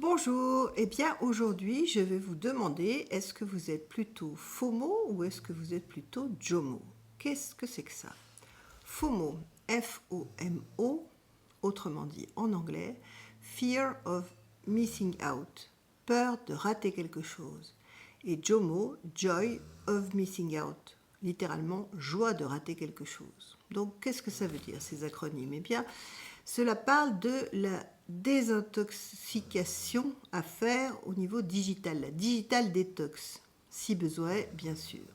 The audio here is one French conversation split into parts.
Bonjour, eh bien aujourd'hui je vais vous demander est-ce que vous êtes plutôt FOMO ou est-ce que vous êtes plutôt JOMO? Qu'est-ce que c'est que ça? FOMO, F-O-M-O, autrement dit en anglais, Fear of Missing Out, peur de rater quelque chose. Et JOMO, Joy of Missing Out, littéralement joie de rater quelque chose. Donc qu'est-ce que ça veut dire ces acronymes? Eh bien, cela parle de la désintoxication à faire au niveau digital, la digital détox, si besoin, bien sûr.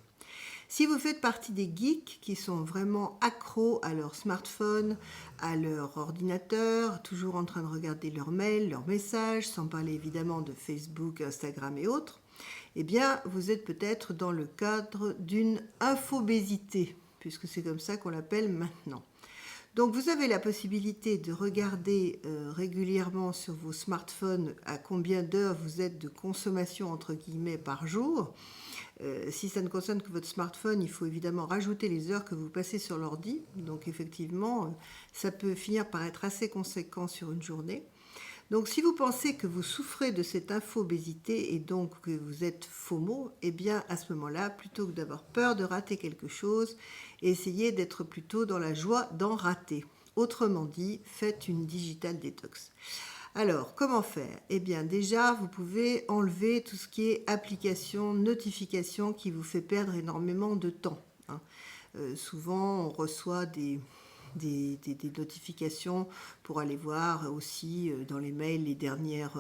Si vous faites partie des geeks qui sont vraiment accros à leur smartphone, à leur ordinateur, toujours en train de regarder leurs mails, leurs messages, sans parler évidemment de Facebook, Instagram et autres, eh bien, vous êtes peut-être dans le cadre d'une infobésité, puisque c'est comme ça qu'on l'appelle maintenant. Donc vous avez la possibilité de regarder régulièrement sur vos smartphones à combien d'heures vous êtes de consommation entre guillemets par jour. Si ça ne concerne que votre smartphone, il faut évidemment rajouter les heures que vous passez sur l'ordi. Donc effectivement, ça peut finir par être assez conséquent sur une journée. Donc si vous pensez que vous souffrez de cette infobésité et donc que vous êtes FOMO, eh bien à ce moment-là, plutôt que d'avoir peur de rater quelque chose, essayez d'être plutôt dans la joie d'en rater. Autrement dit, faites une digital détox. Alors, comment faire? Eh bien déjà, vous pouvez enlever tout ce qui est application, notification qui vous fait perdre énormément de temps. Souvent, on reçoit des notifications pour aller voir aussi dans les mails les dernières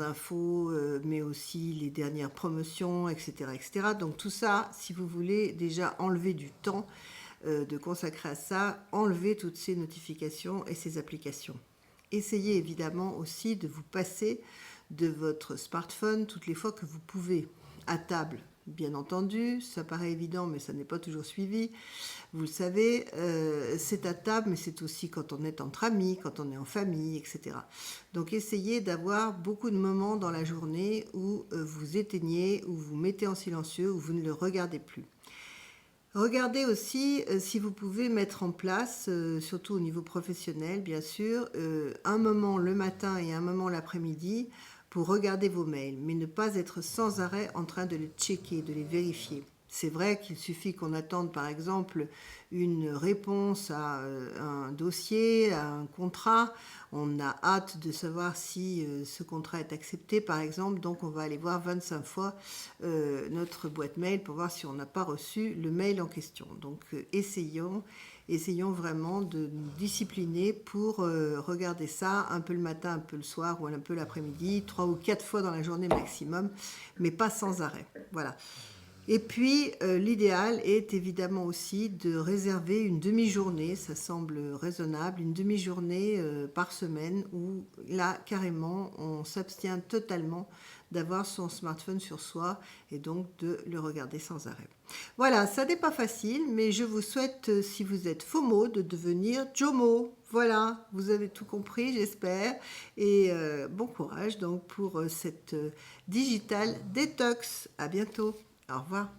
infos, mais aussi les dernières promotions, etc., etc. Donc tout ça, si vous voulez déjà enlever du temps de consacrer à ça, enlevez toutes ces notifications et ces applications. Essayez évidemment aussi de vous passer de votre smartphone toutes les fois que vous pouvez, à table. Bien entendu, ça paraît évident, mais ça n'est pas toujours suivi. Vous le savez, c'est à table, mais c'est aussi quand on est entre amis, quand on est en famille, etc. Donc essayez d'avoir beaucoup de moments dans la journée où vous éteignez, où vous mettez en silencieux, où vous ne le regardez plus. Regardez aussi si vous pouvez mettre en place, surtout au niveau professionnel bien sûr, un moment le matin et un moment l'après-midi pour regarder vos mails, mais ne pas être sans arrêt en train de les checker, de les vérifier. C'est vrai qu'il suffit qu'on attende par exemple une réponse à un dossier, à un contrat. On a hâte de savoir si ce contrat est accepté par exemple, donc on va aller voir 25 fois notre boîte mail pour voir si on n'a pas reçu le mail en question. Donc essayons vraiment de nous discipliner pour regarder ça un peu le matin, un peu le soir ou un peu l'après-midi, 3 ou 4 fois dans la journée maximum, mais pas sans arrêt. Voilà. Et puis, l'idéal est évidemment aussi de réserver une demi-journée, ça semble raisonnable, une demi-journée par semaine où là, carrément, on s'abstient totalement d'avoir son smartphone sur soi et donc de le regarder sans arrêt. Voilà, ça n'est pas facile, mais je vous souhaite, si vous êtes FOMO, de devenir JOMO. Voilà, vous avez tout compris, j'espère. Et bon courage donc pour cette digital détox. À bientôt. Au revoir.